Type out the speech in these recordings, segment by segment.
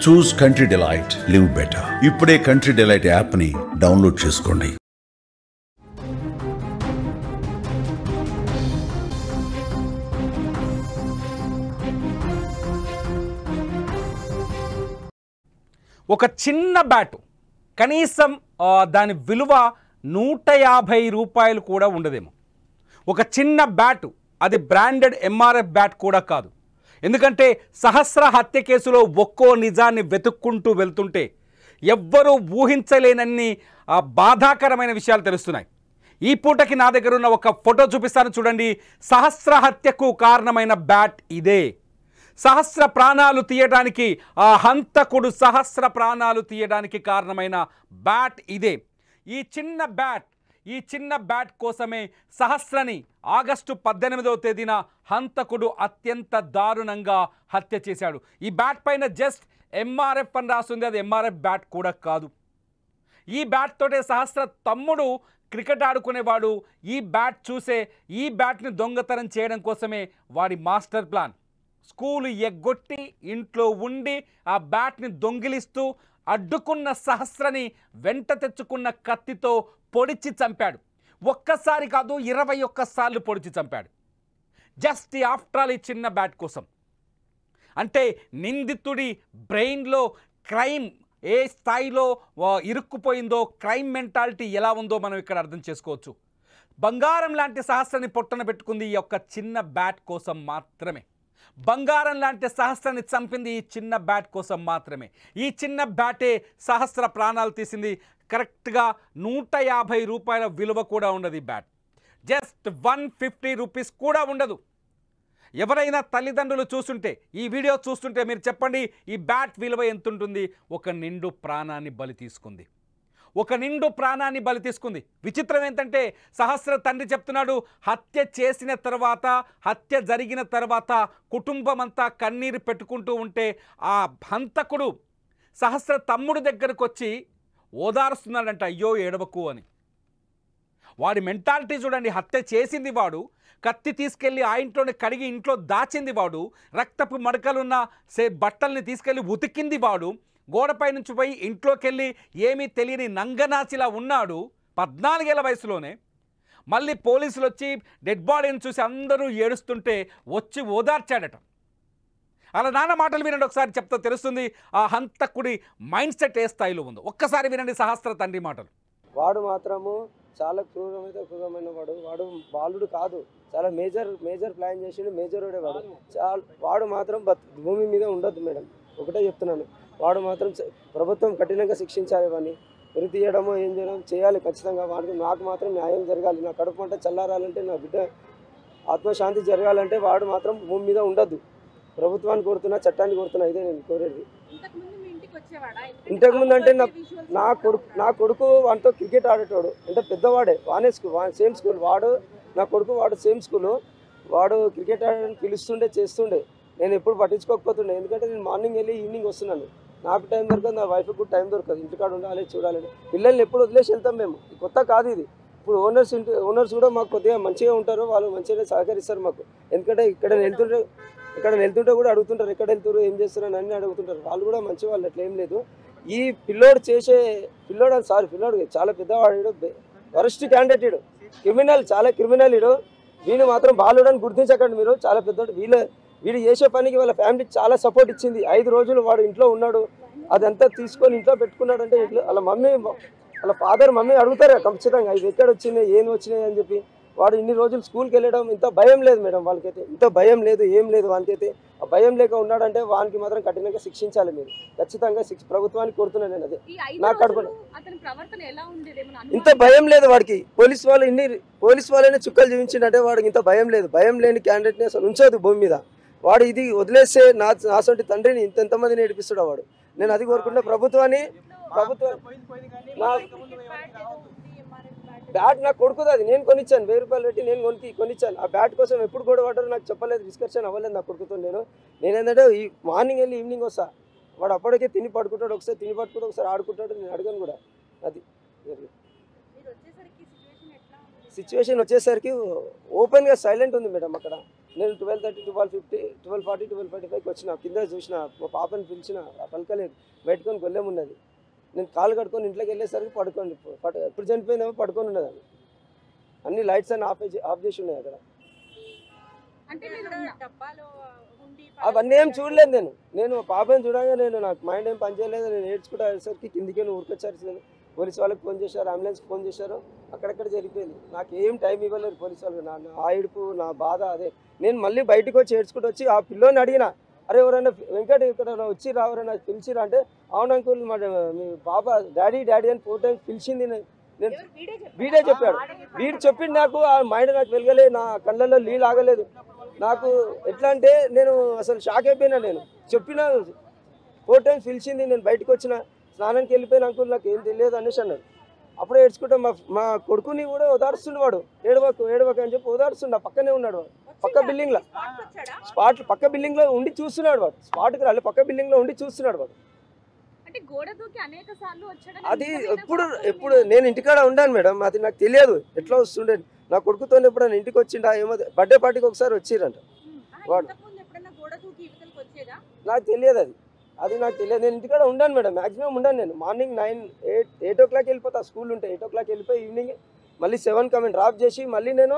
చూస్ country delight, live better. ఇప్పుడే country delight యాప్ని download చేసుకోండి. ఒక చిన్న బ్యాటు కనీసం దాని విలువ 150 రూపాయలు కూడా ఉండదేమో. ఒక చిన్న బ్యాటు, అది బ్రాండెడ్ ఎంఆర్ఎఫ్ బ్యాట్ కూడా కాదు. ఎందుకంటే సహస్ర హత్య కేసులో ఒక్కో నిజాన్ని వెతుక్కుంటూ వెళ్తుంటే ఎవ్వరూ ఊహించలేనన్ని బాధాకరమైన విషయాలు తెలుస్తున్నాయి. ఈ పూటకి నా దగ్గర ఉన్న ఒక ఫోటో చూపిస్తాను చూడండి. సహస్ర హత్యకు కారణమైన బ్యాట్ ఇదే. సహస్ర ప్రాణాలు తీయడానికి, ఆ హంతకుడు సహస్ర ప్రాణాలు తీయడానికి కారణమైన బ్యాట్ ఇదే. ఈ చిన్న బ్యాట్ కోసమే సహస్రని ఆగస్టు 18వ తేదీన హంతకుడు అత్యంత దారుణంగా హత్య చేశాడు. ఈ బ్యాట్ పైన జస్ట్ ఎంఆర్ఎఫ్ అని రాస్తుంది, అది ఎంఆర్ఎఫ్ బ్యాట్ కూడా కాదు. ఈ బ్యాట్ తోటే సహస్ర తమ్ముడు క్రికెట్ ఆడుకునేవాడు. ఈ బ్యాట్ చూసే ఈ బ్యాట్ని దొంగతనం చేయడం కోసమే వాడి మాస్టర్ ప్లాన్. స్కూలు ఎగ్గొట్టి ఇంట్లో ఉండి ఆ బ్యాట్ని దొంగిలిస్తూ అడ్డుకున్న సహస్రని వెంట తెచ్చుకున్న కత్తితో పొడిచి చంపాడు. ఒక్కసారి కాదు, 21 సార్లు పొడిచి చంపాడు. జస్ట్ ఆఫ్టర్ ఆల్ ఈ చిన్న బ్యాట్ కోసం. అంటే నిందితుడి బ్రెయిన్లో క్రైమ్ ఏ స్థాయిలో ఇరుక్కుపోయిందో, క్రైమ్ మెంటాలిటీ ఎలా ఉందో మనం ఇక్కడ అర్థం చేసుకోవచ్చు. బంగారం లాంటి సహస్రని పొట్టన పెట్టుకుంది ఈ యొక్క చిన్న బ్యాట్ కోసం మాత్రమే. బంగారం లాంటి సహస్రాన్ని చంపింది ఈ చిన్న బ్యాట్ కోసం మాత్రమే. ఈ చిన్న బ్యాటే సహస్ర ప్రాణాలు తీసింది. కరెక్ట్గా 150 రూపాయల విలువ కూడా ఉండదు ఈ బ్యాట్. జస్ట్ 150 రూపీస్ కూడా ఉండదు. ఎవరైనా తల్లిదండ్రులు చూస్తుంటే, ఈ వీడియో చూస్తుంటే మీరు చెప్పండి, ఈ బ్యాట్ విలువ ఎంత ఉంటుంది? ఒక నిండు ప్రాణాన్ని బలి తీసుకుంది. విచిత్రం ఏంటంటే సహస్ర తండ్రి చెప్తున్నాడు, హత్య చేసిన తర్వాత, హత్య జరిగిన తర్వాత కుటుంబం అంతా కన్నీరు పెట్టుకుంటూ ఉంటే ఆ హంతకుడు సహస్ర తమ్ముడు దగ్గరకు వచ్చి ఓదారుస్తున్నాడంట, అయ్యో ఏడవకు అని. వాడి మెంటాలిటీ చూడండి. హత్య చేసింది వాడు, కత్తి తీసుకెళ్ళి ఆ ఇంట్లోనే కడిగి ఇంట్లో దాచింది వాడు, రక్తపు మడకలున్న బట్టల్ని తీసుకెళ్ళి ఉతికింది వాడు, గోడపై నుంచి పోయి ఇంట్లోకి వెళ్ళి ఏమీ తెలియని నంగనాచిలా ఉన్నాడు 14 ఏళ్ల వయసులోనే. మళ్ళీ పోలీసులు వచ్చి డెడ్ బాడీని చూసి అందరూ ఏడుస్తుంటే వచ్చి ఓదార్చాడట. అలా నాన్న మాటలు వినండి, ఒకసారి చెప్తా తెలుస్తుంది ఆ హంతకుడి మైండ్ సెట్ ఏ స్థాయిలో ఉందో. ఒక్కసారి వినండి సహస్ర తండ్రి మాటలు. వాడు మాత్రము చాలా క్రూరమైన వాడు బాలుడు కాదు, చాలా మేజర్ ప్లాన్ చేసిండు. మేజర్ వాడు మాత్రం భూమి మీద ఉండొద్దు మేడం, ఒకటే చెప్తున్నాను. వాడు మాత్రం ప్రభుత్వం కఠినంగా శిక్షించాలి. వాడిని ఉరి తీయడమో ఏం చేయడం చేయాలి ఖచ్చితంగా. వాడికి నాకు మాత్రం న్యాయం జరగాలి. నా కడుపు పంట చల్లారాలంటే, నా బిడ్డ ఆత్మశాంతి జరగాలంటే వాడు మాత్రం భూమి మీద ఉండద్దు. ప్రభుత్వాన్ని కోరుతున్నా, చట్టాన్ని కోరుతున్నా, ఇదే నేను కోరేది. ఇంతకుముందు అంటే నా కొడుకు వాడితో క్రికెట్ ఆడేటోడు, అంటే పెద్దవాడే, వానే స్కూల్, సేమ్ స్కూల్. నా కొడుకు సేమ్ స్కూలు. వాడు క్రికెట్ ఆడడానికి పిలుస్తుండే, చేస్తుండే. నేను ఎప్పుడు పట్టించుకోకపోతుండే, ఎందుకంటే నేను మార్నింగ్ వెళ్ళి ఈవినింగ్ వస్తున్నాను. నాకు టైం దొరకదు, నా వైఫ్కి కూడా టైం దొరకదు. ఇంటికాడ ఉండాలి, చూడాలని. పిల్లల్ని ఎప్పుడు వదిలేసి వెళ్తాం మేము. కొత్త కాదు ఇది. ఇప్పుడు ఓనర్స్ కూడా మాకు కొద్దిగా మంచిగా ఉంటారు, వాళ్ళు మంచిగా సహకరిస్తారు మాకు. ఎందుకంటే ఇక్కడ వెళ్తుంటే కూడా అడుగుతుంటారు, ఎక్కడ వెళ్తారు, ఏం చేస్తారు అని అడుగుతుంటారు. వాళ్ళు కూడా మంచి వాళ్ళు, అట్లా ఏం లేదు. ఈ పిల్లోడు చాలా పెద్దవాడు, వరస్ట్ క్యాండిడేట్ ఇడు, క్రిమినల్, చాలా క్రిమినల్ ఇడు. వీళ్ళు మాత్రం బాలుడని గుర్తించకండి మీరు, చాలా పెద్దోడు. వీడు చేసే పనికి వాళ్ళ ఫ్యామిలీ చాలా సపోర్ట్ ఇచ్చింది. 5 రోజులు వాడు ఇంట్లో ఉన్నాడు, అదంతా తీసుకొని ఇంట్లో పెట్టుకున్నాడు. అంటే ఇంట్లో వాళ్ళ ఫాదర్ మమ్మీ అడుగుతారు ఖచ్చితంగా, ఇది ఎక్కడ వచ్చినాయి, ఏం వచ్చినాయి అని చెప్పి. వాడు ఇన్ని రోజులు స్కూల్కి వెళ్ళడం, ఇంత భయం లేదు మేడం వాళ్ళకైతే, ఇంత భయం లేదు, ఏం లేదు వానికైతే. ఆ భయం లేక ఉన్నాడంటే వానికి మాత్రం కఠినంగా శిక్షించాలి మీరు, ఖచ్చితంగా ప్రభుత్వానికి కోరుతున్నాను నేను. అదే నాకు కడుపు ఇంత భయం లేదు వాడికి. పోలీస్ వాళ్ళనే చుక్కలు చూపించిందంటే వాడికి ఇంత భయం లేదు. భయం లేని క్యాండిడేట్ని అసలు ఉంచదు భూమి మీద. వాడు ఇది వదిలేస్తే నాసంటి తండ్రిని ఎంతమంది నేర్పిస్తాడు వాడు. నేను అది కోరుకుంటే ప్రభుత్వం బ్యాట్ నాకు కొడుకుది, అది నేను కొనిచ్చాను, 1000 రూపాయలు పెట్టి నేను కొనిచ్చాను. ఆ బ్యాట్ కోసం ఎప్పుడు కూడా పడ్డారు నాకు చెప్పలేదు, డిస్కషన్ అవ్వలేదు నా కొడుకుతో. నేనేంటంటే ఈ మార్నింగ్ వెళ్ళి ఈవినింగ్ వస్తా, వాడు అప్పటికే తిని పడుకుంటాడు, ఒకసారి ఆడుకుంటాడు. నేను అడగను కూడా. అది సిచ్యువేషన్ వచ్చేసరికి ఓపెన్గా సైలెంట్ ఉంది మేడం అక్కడ. నేను 12:30, 12:50, 12:40, 12:45కి వచ్చిన. కింద చూసిన, మా పాపని పిలిచిన, పలకలేదు. బయటకొని గొల్లెం ఉన్నది. నేను కాలు కడుక్కొని ఇంట్లోకి వెళ్ళేసరికి ఎప్పుడు చనిపోయిందేమో పడుకొని ఉన్నది. అది అన్ని లైట్స్ అన్ని ఆఫ్ చేసి ఉన్నాయి అక్కడ. అవన్నీ ఏం చూడలేదు నేను మా పాపని చూడగా నాకు మైండ్ ఏం పనిచేయలేదు. నేను ఏడ్చుకుంటూ అయ్యేసరికి కిందికి ఊరికొచ్చారు. పోలీసు వాళ్ళకి ఫోన్ చేశారు, అంబులెన్స్కి ఫోన్ చేశారు. అక్కడక్కడ జరిగిపోయింది. నాకు ఏం టైం ఇవ్వలేదు పోలీసు వాళ్ళు. నా ఏడుపు, నా బాధ అదే. నేను మళ్ళీ బయటకు వచ్చి ఏడ్చుకుంటూ వచ్చి ఆ పిల్లోని అడిగిన, అరే ఎవరైనా వెంకట్ ఇక్కడ వచ్చి ఎవరైనా పిలిచిరా అంటే, అవును అంకుల్ మీ పాప డాడీ అని 4 టైమ్స్ పిలిచింది. నేను వీడే చెప్పాడు. వీడు చెప్పింది నాకు ఆ మైండ్ నాకు వెలగలేదు. నా కళ్ళల్లో నీళ్ళు ఆగలేదు. నాకు ఎట్లా అంటే నేను అసలు షాక్ అయిపోయినా. నేను చెప్పిన 4 టైమ్స్ పిలిచింది. నేను బయటకు వచ్చిన, స్నానానికి వెళ్ళిపోయిన అంకుల్ నాకు ఏం తెలియదు అనేసి అన్నాడు. అప్పుడే ఏడ్చుకుంటా మా కొడుకుని కూడా ఓదారుస్తుండు. వాడు ఏడవక అని చెప్పి ఓదారుస్తుండ. పక్కనే ఉన్నాడు వాడు, పక్క బిల్డింగ్లో పక్క బిల్డింగ్లో ఉండి చూస్తున్నాడు. వాడు స్పాట్కి రాలే, పక్క బిల్డింగ్లో ఉండి చూస్తున్నాడు వాడు. అది ఎప్పుడు నేను ఇంటికాడ ఉన్నాను మేడం. అది నాకు తెలియదు ఎట్లా వస్తుండే. నా కొడుకుతో ఎప్పుడైనా ఇంటికి వచ్చిండా ఏమో, బర్త్డే పార్టీకి ఒకసారి వచ్చిరంట వాడు. నాకు తెలియదు అది నాకు తెలియదు. నేను ఇంటికాడ ఉన్నాను మేడం, మ్యాక్సిమం ఉన్నాను. నేను మార్నింగ్ 8 o'clock వెళ్ళిపోతా. స్కూల్ ఉంటే 8 o'clock వెళ్ళిపోయి ఈవినింగ్ మళ్ళీ 7 కమెంట్ డ్రాప్ చేసి మళ్ళీ నేను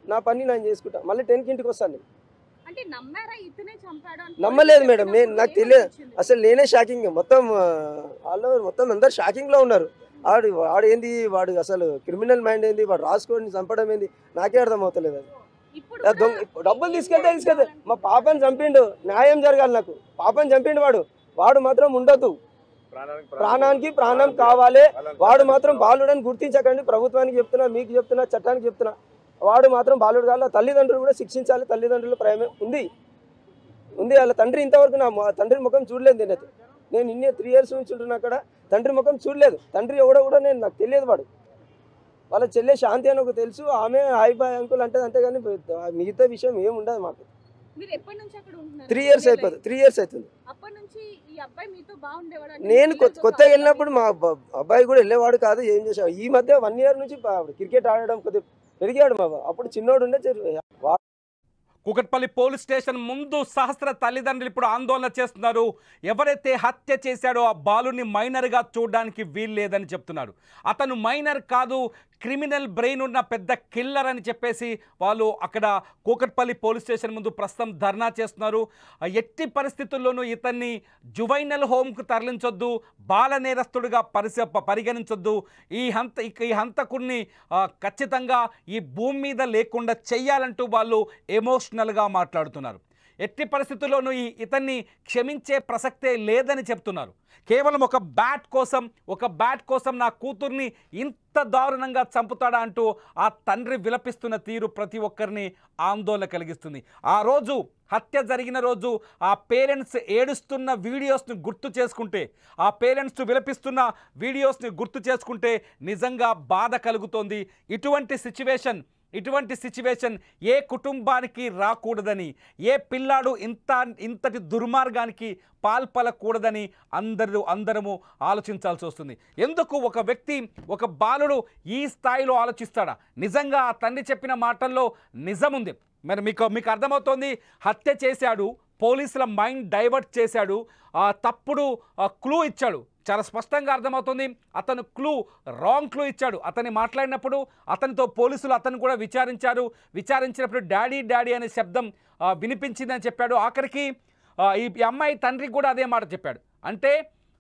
నా పని నేను చేసుకుంటా. మళ్ళీ 10కి ఇంటికి వస్తాను. నమ్మలేదు మేడం. నాకు తెలియదు అసలు. నేనే షాకింగ్. మొత్తం వాళ్ళు మొత్తం అందరు షాకింగ్లో ఉన్నారు. వాడు ఏంది, వాడు అసలు క్రిమినల్ మైండ్ ఏంది, వాడు రాసుకొని చంపడం ఏంది నాకే అర్థం అవుతలేదు. అది డబ్బులు తీసుకెళ్తే మా పాపని చంపిండు, న్యాయం జరగాలి నాకు. పాపని చంపిండు వాడు మాత్రం ఉండొద్దు. ప్రాణానికి ప్రాణం కావాలి. వాడు మాత్రం బాలుడని గుర్తించకండి. ప్రభుత్వానికి చెప్తున్నా, మీకు చెప్తున్నా, చట్టానికి చెప్తున్నా. వాడు మాత్రం బాలుడు కాదు. తల్లిదండ్రులు కూడా శిక్షించాలి. తల్లిదండ్రుల ప్రేమ ఉంది. వాళ్ళ తండ్రి ఇంతవరకు నా తండ్రి ముఖం చూడలేదు. నేను 3 years నుంచి ఉంటున్నా అక్కడ. తండ్రి ముఖం చూడలేదు. తండ్రి ఎవడో కూడా నాకు తెలియదు. వాడు వాళ్ళ చెల్లె శాంతి అని ఒక తెలుసు. ఆమె హాయ్ బాయ్ అంకుల్ అంటే అంతేగాని మిగతా విషయం ఏముండదు మాకు. 3 years అయిపోతుంది. 3 years అవుతుంది. నేను కొత్తగా వెళ్ళినప్పుడు మా అబ్బాయి కూడా వెళ్ళేవాడు కాదు. ఏం చేసావు ఈ మధ్య 1 year నుంచి క్రికెట్ ఆడడం కొద్దిగా పెరిగాడు. అప్పుడు చిన్నోడు ఉండే. కూకట్పల్లి పోలీస్ స్టేషన్ ముందు సహస్ర తల్లిదండ్రులు ఇప్పుడు ఆందోళన చేస్తున్నారు. ఎవరైతే హత్య చేశాడో ఆ బాలుని మైనర్గా చూడడానికి వీల్లేదని చెప్తున్నారు. అతను మైనర్ కాదు, క్రిమినల్ బ్రెయిన్ ఉన్న పెద్ద కిల్లర్ అని చెప్పేసి వాళ్ళు అక్కడ కూకట్పల్లి పోలీస్ స్టేషన్ ముందు ప్రస్తుతం ధర్నా చేస్తున్నారు. ఎట్టి పరిస్థితుల్లోనూ ఇతన్ని జువైనల్ హోమ్కు తరలించొద్దు, బాల నేరస్తుడిగా పరిగణించొద్దు. ఈ హంతకుడిని ఖచ్చితంగా ఈ భూమి మీద లేకుండా చెయ్యాలంటూ వాళ్ళు ఎమోషనల్గా మాట్లాడుతున్నారు. ఎట్టి పరిస్థితుల్లోనూ ఇతన్ని క్షమించే ప్రసక్తే లేదని చెప్తున్నారు. కేవలం ఒక బ్యాట్ కోసం నా కూతుర్ని ఇంత దారుణంగా చంపుతాడా అంటూ ఆ తండ్రి విలపిస్తున్న తీరు ప్రతి ఒక్కరిని ఆందోళన కలిగిస్తుంది. ఆ రోజు హత్య జరిగిన రోజు ఆ పేరెంట్స్ ఏడుస్తున్న వీడియోస్ని గుర్తు చేసుకుంటే, ఆ పేరెంట్స్ విలపిస్తున్న వీడియోస్ని గుర్తు చేసుకుంటే నిజంగా బాధ కలుగుతోంది. ఇటువంటి సిచ్యువేషన్ ఏ కుటుంబానికి రాకూడదని, ఏ పిల్లాడు ఇంతటి దుర్మార్గానికి పాల్పడకూడదని అందరము ఆలోచించాల్సి వస్తుంది. ఎందుకు ఒక బాలుడు ఈ స్థాయిలో ఆలోచిస్తాడా? నిజంగా ఆ తండ్రి చెప్పిన మాటల్లో నిజముంది. మరి మీకు అర్థమవుతోంది. హత్య చేశాడు, పోలీసుల మైండ్ డైవర్ట్ చేశాడు, తప్పుడు క్లూ ఇచ్చాడు. చాలా స్పష్టంగా అర్థమవుతుంది. అతను రాంగ్ క్లూ ఇచ్చాడు. అతన్ని మాట్లాడినప్పుడు అతనితో పోలీసులు అతను కూడా విచారించినప్పుడు డాడీ అనే శబ్దం వినిపించిందని చెప్పాడు. ఆఖరికి ఈ అమ్మాయి తండ్రికి కూడా అదే మాట చెప్పాడు. అంటే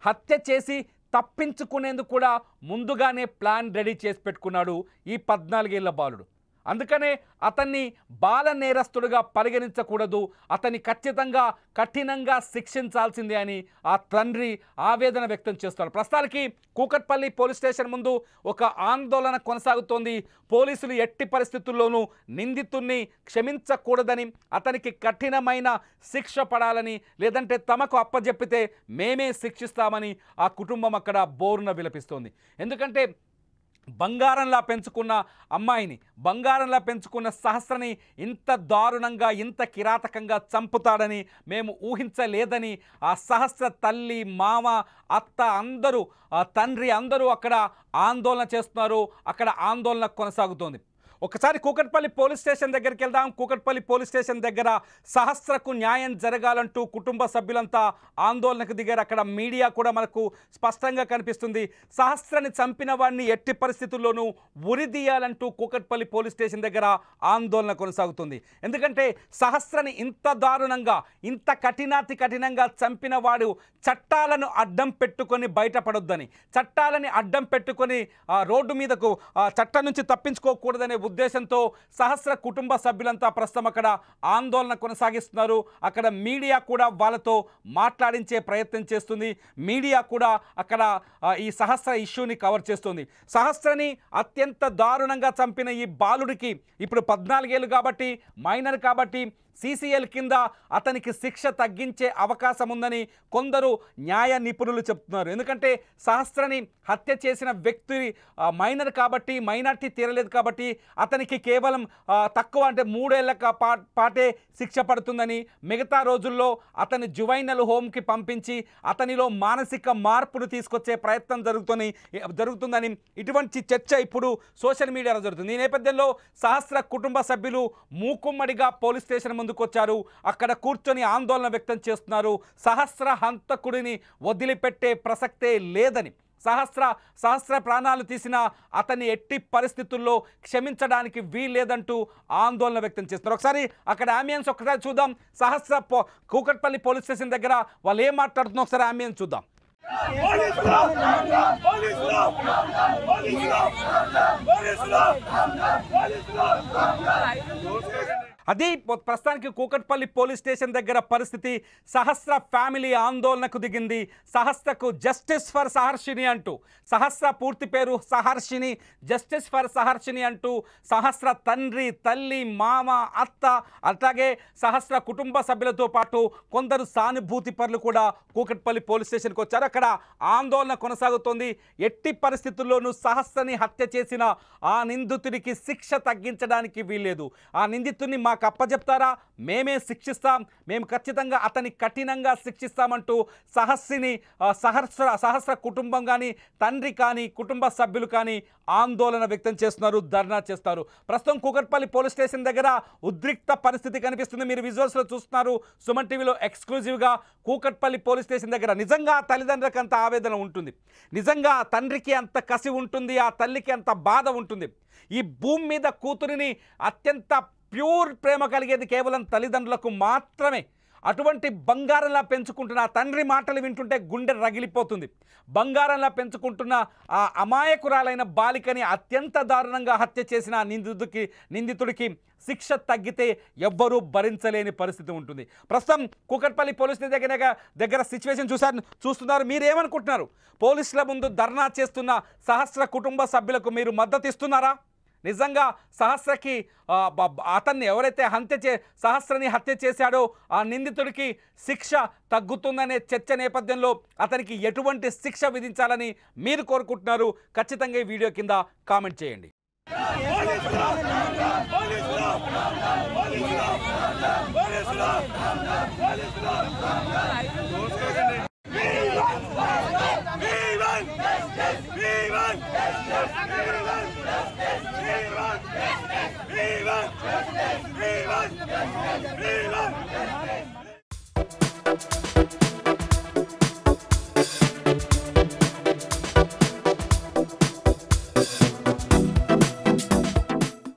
హత్య చేసి తప్పించుకునేందుకు కూడా ముందుగానే ప్లాన్ రెడీ చేసి పెట్టుకున్నాడు ఈ 14 ఏళ్ల బాలుడు. అందుకనే అతన్ని బాల నేరస్తుడిగా పరిగణించకూడదు, అతన్ని ఖచ్చితంగా కఠినంగా శిక్షించాల్సిందే అని ఆ తండ్రి ఆవేదన వ్యక్తం చేస్తున్నారు. ప్రస్తుతానికి కూకట్పల్లి పోలీస్ స్టేషన్ ముందు ఒక ఆందోళన కొనసాగుతోంది. పోలీసులు ఎట్టి పరిస్థితుల్లోనూ నిందితుడిని క్షమించకూడదని, అతనికి కఠినమైన శిక్ష పడాలని, లేదంటే తమకు అప్పజెప్పితే మేమే శిక్షిస్తామని ఆ కుటుంబం అక్కడ బోరున విలపిస్తోంది. ఎందుకంటే బంగారంలా పెంచుకున్న అమ్మాయిని, బంగారంలా పెంచుకున్న సహస్రని ఇంత దారుణంగా, ఇంత కిరాతకంగా చంపుతాడని మేము ఊహించలేదని ఆ సహస్ర తల్లి, మామ, అత్త అందరూ, తండ్రి అందరూ అక్కడ ఆందోళన చేస్తున్నారు. అక్కడ ఆందోళన కొనసాగుతోంది. ఒకసారి కూకట్పల్లి పోలీస్ స్టేషన్ దగ్గరికి వెళ్దాం. కూకట్పల్లి పోలీస్ స్టేషన్ దగ్గర సహస్రకు న్యాయం జరగాలంటూ కుటుంబ సభ్యులంతా ఆందోళనకు దిగారు. అక్కడ మీడియా కూడా మనకు స్పష్టంగా కనిపిస్తుంది. సహస్రని చంపిన వాడిని ఎట్టి పరిస్థితుల్లోనూ ఉరిదీయాలంటూ కూకట్పల్లి పోలీస్ స్టేషన్ దగ్గర ఆందోళన కొనసాగుతుంది. ఎందుకంటే సహస్రని ఇంత దారుణంగా, ఇంత కఠినంగా చంపిన వాడు చట్టాలను అడ్డం పెట్టుకొని బయటపడొద్దని, చట్టాలని అడ్డం పెట్టుకొని రోడ్డు మీదకు చట్టం నుంచి తప్పించుకోకూడదనే ఉద్దేశంతో సహస్ర కుటుంబ సభ్యులంతా ప్రస్తుతం అక్కడ ఆందోళన కొనసాగిస్తున్నారు. అక్కడ మీడియా కూడా వాళ్ళతో మాట్లాడించే ప్రయత్నం చేస్తుంది. మీడియా కూడా అక్కడ ఈ సహస్ర ఇష్యూని కవర్ చేస్తుంది. సహస్రని అత్యంత దారుణంగా చంపిన ఈ బాలుడికి ఇప్పుడు 14 ఏళ్ళు కాబట్టి, మైనర్ కాబట్టి CCL కింద అతనికి శిక్ష తగ్గించే అవకాశం ఉందని కొందరు న్యాయ నిపుణులు చెప్తున్నారు. ఎందుకంటే సహస్రని హత్య చేసిన వ్యక్తి మైనర్ కాబట్టి, మైనార్టీ తీరలేదు కాబట్టి అతనికి కేవలం తక్కువ అంటే 3 ఏళ్ల పాటే శిక్ష పడుతుందని, మిగతా రోజుల్లో అతని జువైనల్ హోమ్కి పంపించి అతనిలో మానసిక మార్పును తీసుకొచ్చే ప్రయత్నం జరుగుతుందని ఇటువంటి చర్చ ఇప్పుడు సోషల్ మీడియాలో జరుగుతుంది. ఈ నేపథ్యంలో సహస్ర కుటుంబ సభ్యులు మూకుమ్మడిగా పోలీస్ స్టేషన్ ముందుకొచ్చారు. అక్కడ కూర్చొని ఆందోళన వ్యక్తం చేస్తున్నారు. సహస్ర హంతకుడిని వదిలిపెట్టే ప్రసక్తే లేదని, సహస్ర ప్రాణాలు తీసిన అతన్ని ఎట్టి పరిస్థితుల్లో క్షమించడానికి వీల్లేదంటూ ఆందోళన వ్యక్తం చేస్తున్నారు. ఒకసారి అక్కడ అంబియన్స్ ఒకసారి చూద్దాం. సహస్ర కూకట్పల్లి పోలీస్ స్టేషన్ దగ్గర వాళ్ళు ఏం మాట్లాడుతున్నారు ఒకసారి అంబియన్స్ చూద్దాం. అది ప్రస్తుతానికి కూకట్పల్లి పోలీస్ స్టేషన్ దగ్గర పరిస్థితి. సహస్ర ఫ్యామిలీ ఆందోళనకు దిగింది. సహస్రకు జస్టిస్ ఫర్ సహర్షిని అంటూ, సహస్ర పూర్తి పేరు సహర్షిని, జస్టిస్ ఫర్ సహర్షిని అంటూ సహస్ర తండ్రి, తల్లి, మామ, అత్త, అట్లాగే సహస్ర కుటుంబ సభ్యులతో పాటు కొందరు సానుభూతి పరులు కూడా కూకట్పల్లి పోలీస్ స్టేషన్కి వచ్చారు. అక్కడ ఆందోళన కొనసాగుతోంది. ఎట్టి పరిస్థితుల్లోనూ సహస్రని హత్య చేసిన ఆ నిందితుడికి శిక్ష తగ్గించడానికి వీల్లేదు. ఆ నిందితుడిని మాకు అప్పచెప్తారా, మేమే శిక్షిస్తాం, మేము ఖచ్చితంగా అతని కఠినంగా శిక్షిస్తామంటూ సహస్ర కుటుంబం కానీ, తండ్రి కానీ, కుటుంబ సభ్యులు కానీ ఆందోళన వ్యక్తం చేస్తున్నారు, ధర్నా చేస్తారు. ప్రస్తుతం కూకట్పల్లి పోలీస్ స్టేషన్ దగ్గర ఉద్రిక్త పరిస్థితి కనిపిస్తుంది. మీరు విజువల్స్లో చూస్తున్నారు. సుమన్ టీవీలో ఎక్స్క్లూజివ్గా కూకట్పల్లి పోలీస్ స్టేషన్ దగ్గర నిజంగా తల్లిదండ్రులకు అంత ఆవేదన ఉంటుంది, నిజంగా తండ్రికి అంత కసి ఉంటుంది, ఆ తల్లికి అంత బాధ ఉంటుంది. ఈ భూమి మీద కూతురిని అత్యంత ప్యూర్ ప్రేమ కలిగేది కేవలం తల్లిదండ్రులకు మాత్రమే. అటువంటి బంగారంలా పెంచుకుంటున్న ఆ తండ్రి మాటలు వింటుంటే గుండె రగిలిపోతుంది. బంగారంలా పెంచుకుంటున్న ఆ అమాయకురాలైన బాలికని అత్యంత దారుణంగా హత్య చేసిన నిందితుడికి శిక్ష తగ్గితే ఎవ్వరూ భరించలేని పరిస్థితి ఉంటుంది. ప్రస్తుతం కూకట్పల్లి పోలీస్ దగ్గర సిచ్యువేషన్ చూస్తున్నారు. మీరేమనుకుంటున్నారు? పోలీసుల ముందు ధర్నా చేస్తున్న సహస్ర కుటుంబ సభ్యులకు మీరు మద్దతు ఇస్తున్నారా? నిజంగా సహస్రకి అతన్ని ఎవరైతే సహస్రని హత్య చేశాడో ఆ నిందితుడికి శిక్ష తగ్గుతుందనే చర్చ నేపథ్యంలో అతనికి ఎటువంటి శిక్ష విధించాలని మీరు కోరుకుంటున్నారు? ఖచ్చితంగా ఈ వీడియో కింద కామెంట్ చేయండి. We want